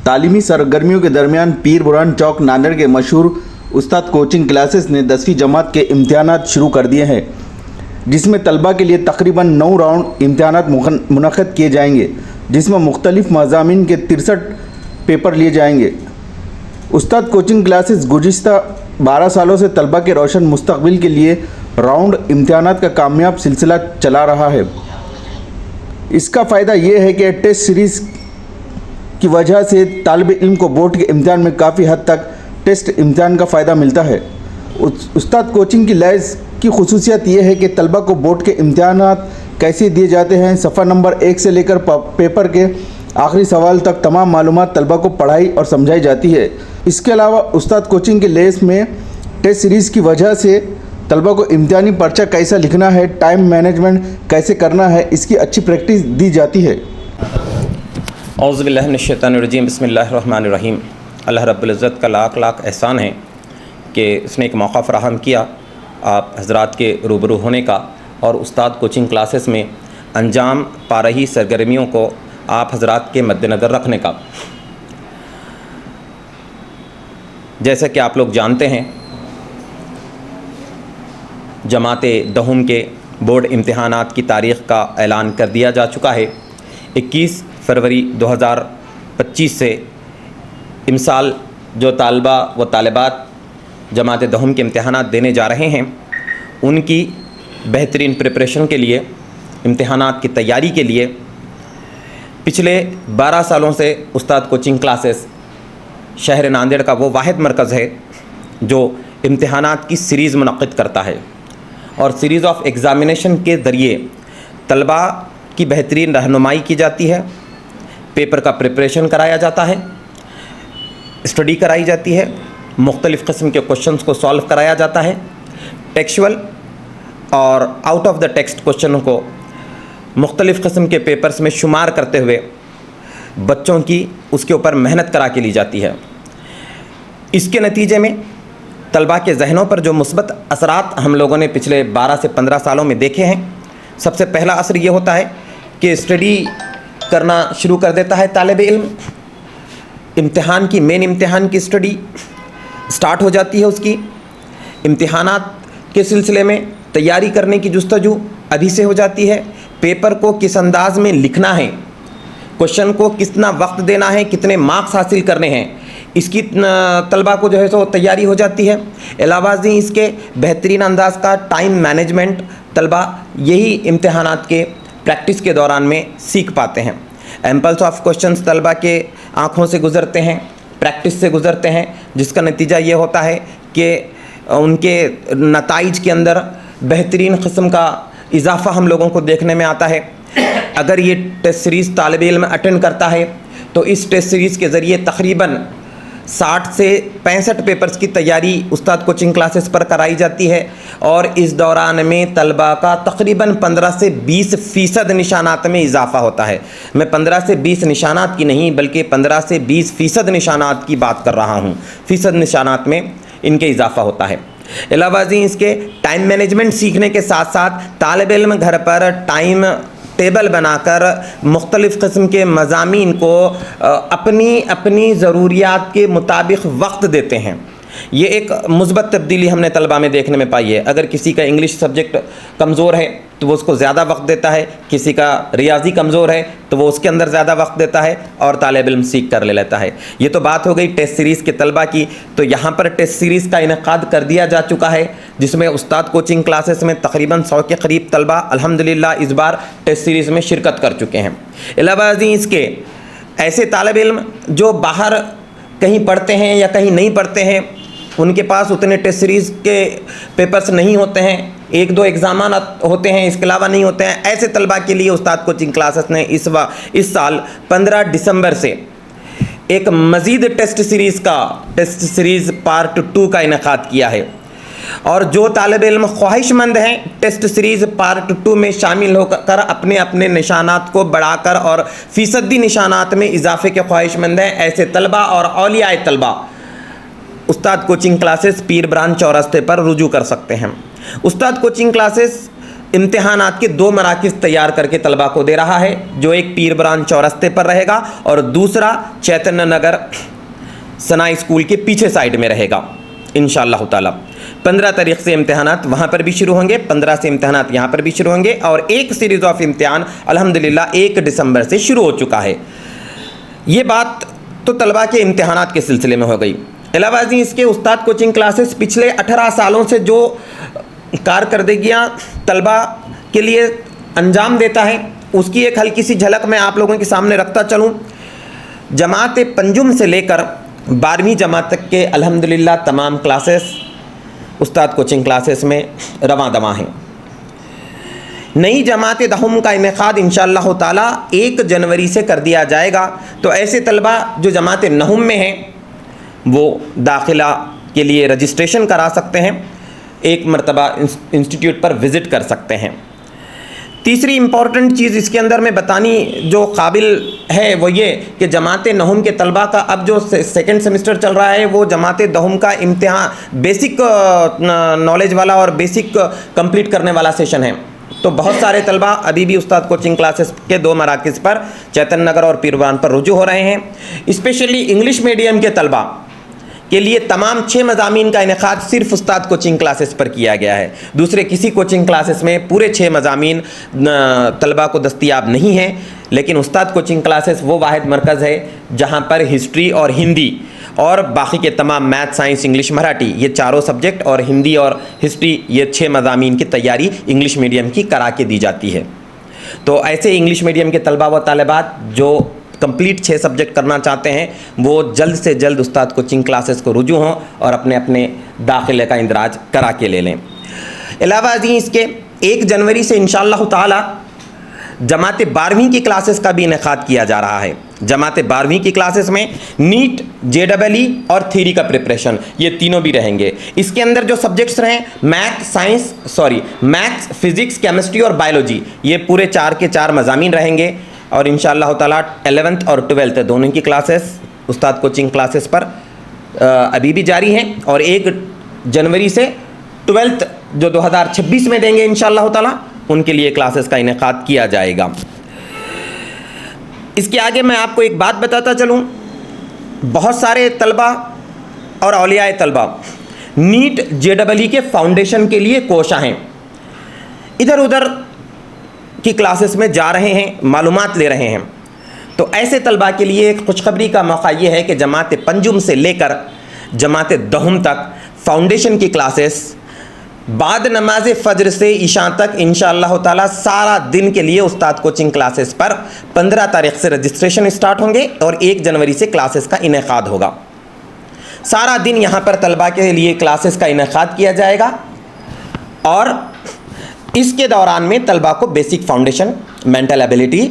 تعلیمی سرگرمیوں کے درمیان پیر برہان چوک ناندیڑ کے مشہور استاد کوچنگ کلاسز نے 10ویں جماعت کے امتحانات شروع کر دیے ہیں، جس میں طلباء کے لیے تقریباً 9 راؤنڈ امتحانات منعقد کیے جائیں گے، جس میں مختلف مضامین کے 63 پیپر لیے جائیں گے۔ استاد کوچنگ کلاسز گزشتہ 12 سالوں سے طلباء کے روشن مستقبل کے لیے راؤنڈ امتحانات کا کامیاب سلسلہ چلا رہا ہے۔ اس کا فائدہ یہ ہے کہ ٹیسٹ سیریز کی وجہ سے طالب علم کو بورڈ کے امتحان میں کافی حد تک ٹیسٹ امتحان کا فائدہ ملتا ہے۔ استاد کوچنگ کی لیز کی خصوصیت یہ ہے کہ طلباء کو بورڈ کے امتحانات کیسے دیے جاتے ہیں، صفحہ نمبر 1 سے لے کر پیپر کے آخری سوال تک تمام معلومات طلباء کو پڑھائی اور سمجھائی جاتی ہے۔ اس کے علاوہ استاد کوچنگ کے لیز میں ٹیسٹ سیریز کی وجہ سے طلباء کو امتحانی پرچہ کیسا لکھنا ہے، ٹائم مینجمنٹ کیسے کرنا ہے، اس کی اچھی پریکٹس دی جاتی ہے۔ اعوذ باللہ من الشیطان الرجیم، بسم اللہ الرحمن الرحیم۔ اللہ رب العزت کا لاکھ لاکھ احسان ہے کہ اس نے ایک موقع فراہم کیا آپ حضرات کے روبرو ہونے کا اور استاد کوچنگ کلاسز میں انجام پا رہی سرگرمیوں کو آپ حضرات کے مد نظر رکھنے کا۔ جیسا کہ آپ لوگ جانتے ہیں، جماعت دہم کے بورڈ امتحانات کی تاریخ کا اعلان کر دیا جا چکا ہے۔ 21 فروری 2025 سے امسال جو طالبہ و طالبات جماعت دہم کے امتحانات دینے جا رہے ہیں، ان کی بہترین پریپریشن کے لیے، امتحانات کی تیاری کے لیے پچھلے 12 سالوں سے استاد کوچنگ کلاسز شہر ناندیڑ کا وہ واحد مرکز ہے جو امتحانات کی سیریز منعقد کرتا ہے، اور سیریز آف ایگزامینیشن کے ذریعے طلباء کی بہترین رہنمائی کی جاتی ہے، پیپر کا پریپریشن کرایا جاتا ہے، اسٹڈی کرائی جاتی ہے، مختلف قسم کے کوشچنز کو سالو کرایا جاتا ہے، ٹیکسچول اور آؤٹ آف دا ٹیکسٹ کوشچنوں کو مختلف قسم کے پیپرز میں شمار کرتے ہوئے بچوں کی اس کے اوپر محنت کرا کے لی جاتی ہے۔ اس کے نتیجے میں طلباء کے ذہنوں پر جو مثبت اثرات ہم لوگوں نے پچھلے 12 سے 15 سالوں میں دیکھے ہیں، سب سے پہلا اثر یہ ہوتا ہے کہ اسٹڈی کرنا شروع کر دیتا ہے طالب علم، امتحان کی مین امتحان کی اسٹڈی سٹارٹ ہو جاتی ہے، اس کی امتحانات کے سلسلے میں تیاری کرنے کی جستجو ابھی سے ہو جاتی ہے، پیپر کو کس انداز میں لکھنا ہے، کوشچن کو کتنا وقت دینا ہے، کتنے مارکس حاصل کرنے ہیں، اس کی طلباء کو جو ہے سو تیاری ہو جاتی ہے۔ علاوہ ازیں اس کے بہترین انداز کا ٹائم مینجمنٹ طلباء یہی امتحانات کے پریکٹس کے دوران میں سیکھ پاتے ہیں۔ ایمپلس آف کوشچنز طلباء کے آنکھوں سے گزرتے ہیں، پریکٹس سے گزرتے ہیں، جس کا نتیجہ یہ ہوتا ہے کہ ان کے نتائج کے اندر بہترین قسم کا اضافہ ہم لوگوں کو دیکھنے میں آتا ہے۔ اگر یہ ٹیسٹ سیریز طالب علم اٹینڈ کرتا ہے تو اس ٹیسٹ سیریز کے ذریعے تقریباً 60 سے 65 پیپرز کی تیاری استاد کوچنگ کلاسز پر کرائی جاتی ہے، اور اس دوران میں طلباء کا تقریباً 15 سے 20% نشانات میں اضافہ ہوتا ہے۔ میں 15 سے 20 نشانات کی نہیں بلکہ 15 سے 20% نشانات کی بات کر رہا ہوں، فیصد نشانات میں ان کے اضافہ ہوتا ہے۔ علاوہ ازیں اس کے ٹائم مینجمنٹ سیکھنے کے ساتھ ساتھ طالب علم گھر پر ٹائم ٹیبل بنا کر مختلف قسم کے مضامین کو اپنی ضروریات کے مطابق وقت دیتے ہیں۔ یہ ایک مثبت تبدیلی ہم نے طلباء میں دیکھنے میں پائی ہے۔ اگر کسی کا انگلش سبجیکٹ کمزور ہے تو وہ اس کو زیادہ وقت دیتا ہے، کسی کا ریاضی کمزور ہے تو وہ اس کے اندر زیادہ وقت دیتا ہے اور طالب علم سیکھ کر لے لیتا ہے۔ یہ تو بات ہو گئی ٹیسٹ سیریز کے طلباء کی، تو یہاں پر ٹیسٹ سیریز کا انعقاد کر دیا جا چکا ہے، جس میں استاد کوچنگ کلاسز میں تقریباً 100 کے قریب طلباء الحمدللہ اس بار ٹیسٹ سیریز میں شرکت کر چکے ہیں۔ علاوہ ازیں اس کے ایسے طالب علم جو باہر کہیں پڑھتے ہیں یا کہیں نہیں پڑھتے ہیں، ان کے پاس اتنے ٹیسٹ سیریز کے پیپرز نہیں ہوتے ہیں، 1-2 ایگزامات ہوتے ہیں، اس کے علاوہ نہیں ہوتے ہیں، ایسے طلباء کے لیے استاد کوچنگ کلاسز نے اس سال 15 دسمبر سے ایک مزید ٹیسٹ سیریز پارٹ 2 کا انعقاد کیا ہے، اور جو طالب علم خواہش مند ہیں ٹیسٹ سیریز پارٹ 2 میں شامل ہو کر اپنے نشانات کو بڑھا کر اور فیصدی نشانات میں اضافے کے خواہش مند ہیں، ایسے طلباء اور اولیاء طلباء استاد کوچنگ کلاسز پیر برہان چورستے پر رجوع کر سکتے ہیں۔ استاد کوچنگ کلاسز امتحانات کے 2 مراکز تیار کر کے طلبہ کو دے رہا ہے، جو ایک پیر بران چورستے پر رہے گا اور دوسرا چیتنیہ نگر ثنا اسکول کے پیچھے سائڈ میں رہے گا انشاءاللہ تعالی۔ 15 تاریخ سے امتحانات وہاں پر بھی شروع ہوں گے، 15 سے امتحانات یہاں پر بھی شروع ہوں گے، اور ایک سیریز آف امتحان الحمدللہ 1 دسمبر سے شروع ہو چکا ہے۔ یہ بات تو طلبہ کے امتحانات کے سلسلے میں ہو گئی۔ علاوہ ازیں اس کے استاد کوچنگ کلاسز پچھلے 18 سالوں سے جو کارکردگیاں طلبہ کے لیے انجام دیتا ہے، اس کی ایک ہلکی سی جھلک میں آپ لوگوں کے سامنے رکھتا چلوں۔ جماعت پنجم سے لے کر 12ویں جماعت تک کے الحمدللہ تمام کلاسز استاد کوچنگ کلاسز میں رواں دواں ہیں۔ نئی جماعت دہم کا انعقاد انشاءاللہ تعالی 1 جنوری سے کر دیا جائے گا، تو ایسے طلبہ جو جماعت نہم میں ہیں وہ داخلہ کے لیے رجسٹریشن کرا سکتے ہیں، ایک مرتبہ انسٹیٹیوٹ پر وزٹ کر سکتے ہیں۔ تیسری امپورٹنٹ چیز اس کے اندر میں بتانی جو قابل ہے وہ یہ کہ جماعت نہم کے طلبہ کا اب جو سیکنڈ سیمسٹر چل رہا ہے وہ جماعت دہم کا امتحان بیسک نالج والا اور بیسک کمپلیٹ کرنے والا سیشن ہے، تو بہت سارے طلبہ ابھی بھی استاد کوچنگ کلاسز کے 2 مراکز پر چیتن نگر اور پیر بران پر رجوع ہو رہے ہیں۔ اسپیشلی انگلش میڈیم کے طلبہ کے لیے تمام 6 مضامین کا انعقاد صرف استاد کوچنگ کلاسز پر کیا گیا ہے، دوسرے کسی کوچنگ کلاسز میں پورے 6 مضامین طلبہ کو دستیاب نہیں ہیں، لیکن استاد کوچنگ کلاسز وہ واحد مرکز ہے جہاں پر ہسٹری اور ہندی اور باقی کے تمام میتھ، سائنس، انگلش، مراٹھی یہ چاروں سبجیکٹ اور ہندی اور ہسٹری یہ 6 مضامین کی تیاری انگلش میڈیم کی کرا کے دی جاتی ہے۔ تو ایسے انگلش میڈیم کے طلبہ و طالبات جو کمپلیٹ 6 سبجیکٹ کرنا چاہتے ہیں وہ جلد سے جلد استاد کوچنگ کلاسز کو رجوع ہوں اور اپنے اپنے داخلے کا اندراج کرا کے لے لیں۔ علاوہ ازیں اس کے 1 جنوری سے انشاءاللہ تعالی جماعت 12ویں کی کلاسز کا بھی انعقاد کیا جا رہا ہے۔ جماعت 12ویں کی کلاسز میں نیٹ، JEE اور تھیوری کا پریپریشن یہ تینوں بھی رہیں گے۔ اس کے اندر جو سبجیکٹس رہیں میتھس، فزکس، کیمسٹری اور بایولوجی یہ پورے 4 کے 4 مضامین رہیں گے، اور انشاءاللہ تعالی 11th اور 12th دونوں کی کلاسز استاد کوچنگ کلاسز پر ابھی بھی جاری ہیں، اور 1 جنوری سے 12th جو 2026 میں دیں گے انشاءاللہ تعالی ان کے لیے کلاسز کا انعقاد کیا جائے گا۔ اس کے آگے میں آپ کو ایک بات بتاتا چلوں، بہت سارے طلبہ اور اولیاء طلبہ نیٹ JEE کے فاؤنڈیشن کے لیے کوشاں ہیں، ادھر ادھر کی کلاسز میں جا رہے ہیں، معلومات لے رہے ہیں، تو ایسے طلبہ کے لیے ایک خوشخبری کا موقع یہ ہے کہ جماعت پنجم سے لے کر جماعت دہم تک فاؤنڈیشن کی کلاسز بعد نماز فجر سے عشاء تک انشاءاللہ تعالی سارا دن کے لیے استاد کوچنگ کلاسز پر 15 تاریخ سے رجسٹریشن اسٹارٹ ہوں گے اور 1 جنوری سے کلاسز کا انعقاد ہوگا۔ سارا دن یہاں پر طلبہ کے لیے کلاسز کا انعقاد کیا جائے گا، اور اس کے دوران میں طلبہ کو basic foundation, mental ability,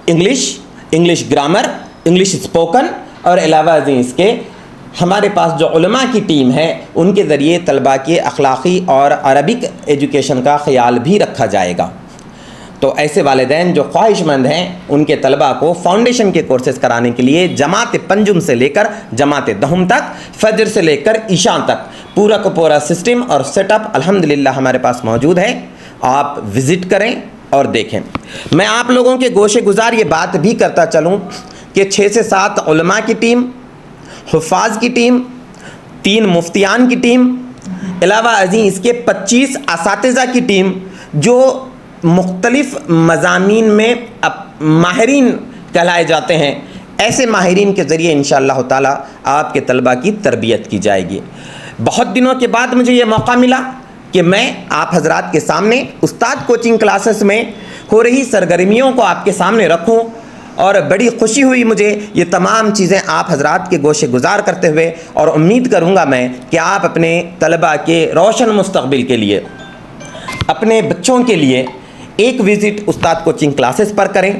English grammar, English spoken, اور علاوہ ازیں اس کے ہمارے پاس جو علماء کی ٹیم ہے ان کے ذریعے طلبہ کے اخلاقی اور عربک ایجوکیشن کا خیال بھی رکھا جائے گا۔ تو ایسے والدین جو خواہش مند ہیں ان کے طلبہ کو فاؤنڈیشن کے کورسز کرانے کے لیے جماعت پنجم سے لے کر جماعت دہم تک، فجر سے لے کر عشاء تک پورا کا پورا سسٹم اور سیٹ اپ الحمدللہ ہمارے پاس موجود ہے، آپ وزٹ کریں اور دیکھیں۔ میں آپ لوگوں کے گوشے گزار یہ بات بھی کرتا چلوں کہ 6 سے 7 علماء کی ٹیم، حفاظ کی ٹیم، 3 مفتیان کی ٹیم، علاوہ ازیں اس کے 25 اساتذہ کی ٹیم جو مختلف مضامین میں ماہرین کہلائے جاتے ہیں، ایسے ماہرین کے ذریعے انشاءاللہ تعالی آپ کے طلبہ کی تربیت کی جائے گی۔ بہت دنوں کے بعد مجھے یہ موقع ملا کہ میں آپ حضرات کے سامنے استاد کوچنگ کلاسز میں ہو رہی سرگرمیوں کو آپ کے سامنے رکھوں، اور بڑی خوشی ہوئی مجھے یہ تمام چیزیں آپ حضرات کے گوشے گزار کرتے ہوئے، اور امید کروں گا میں کہ آپ اپنے طلبہ کے روشن مستقبل کے لیے، اپنے بچوں کے لیے ایک وزٹ استاد کوچنگ کلاسز پر کریں۔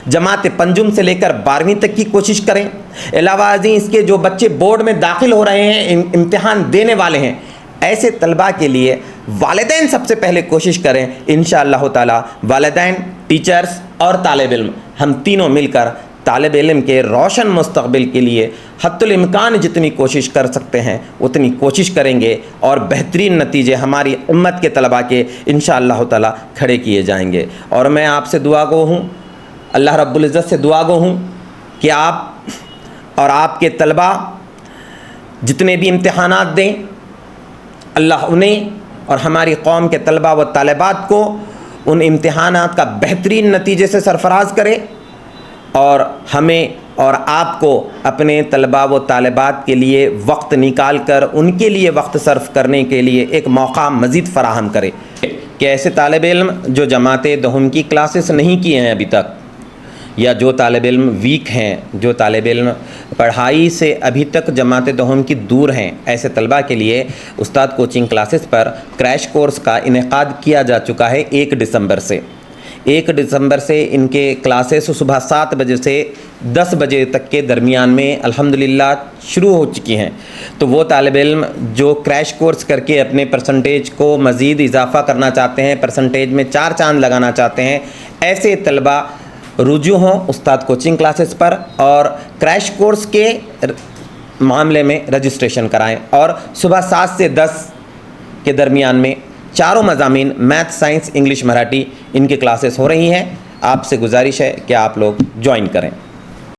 جماعت پنجم سے لے کر 12ویں تک کی کوشش کریں۔ علاوہ ازیں اس کے جو بچے بورڈ میں داخل ہو رہے ہیں، امتحان دینے والے ہیں، ایسے طلبہ کے لیے والدین سب سے پہلے کوشش کریں انشاءاللہ تعالی، والدین، ٹیچرز اور طالب علم ہم تینوں مل کر طالب علم کے روشن مستقبل کے لیے حتی الامکان جتنی کوشش کر سکتے ہیں اتنی کوشش کریں گے اور بہترین نتیجے ہماری امت کے طلباء کے انشاءاللہ تعالی کھڑے کیے جائیں گے۔ اور میں آپ سے دعا گو ہوں، اللہ رب العزت سے دعا گو ہوں کہ آپ اور آپ کے طلباء جتنے بھی امتحانات دیں، اللہ انہیں اور ہماری قوم کے طلباء و طالبات کو ان امتحانات کا بہترین نتیجے سے سرفراز کرے، اور ہمیں اور آپ کو اپنے طلباء و طالبات کے لیے وقت نکال کر ان کے لیے وقت صرف کرنے کے لیے ایک موقع مزید فراہم کرے کہ ایسے طالب علم جو جماعت دہم کی کلاسز نہیں کیے ہیں ابھی تک، یا جو طالب علم ویک ہیں، جو طالب علم پڑھائی سے ابھی تک جماعت دہم کی دور ہیں، ایسے طلباء کے لیے استاد کوچنگ کلاسز پر کریش کورس کا انعقاد کیا جا چکا ہے 1 دسمبر سے۔ 1 دسمبر سے ان کے کلاسز صبح 7 بجے سے 10 بجے تک کے درمیان میں الحمدللہ شروع ہو چکی ہیں۔ تو وہ طالب علم جو کریش کورس کر کے اپنے پرسنٹیج کو مزید اضافہ کرنا چاہتے ہیں، پرسنٹیج میں 4 چاند لگانا چاہتے ہیں، ایسے طلباء رجوع ہوں استاد کوچنگ کلاسز پر اور کریش کورس کے معاملے میں رجسٹریشن کرائیں، اور صبح 7 سے 10 کے درمیان میں چاروں مضامین میتھ، سائنس، انگلش، مراٹھی ان کی کلاسز ہو رہی ہیں۔ آپ سے گزارش ہے کہ آپ لوگ جوائن کریں۔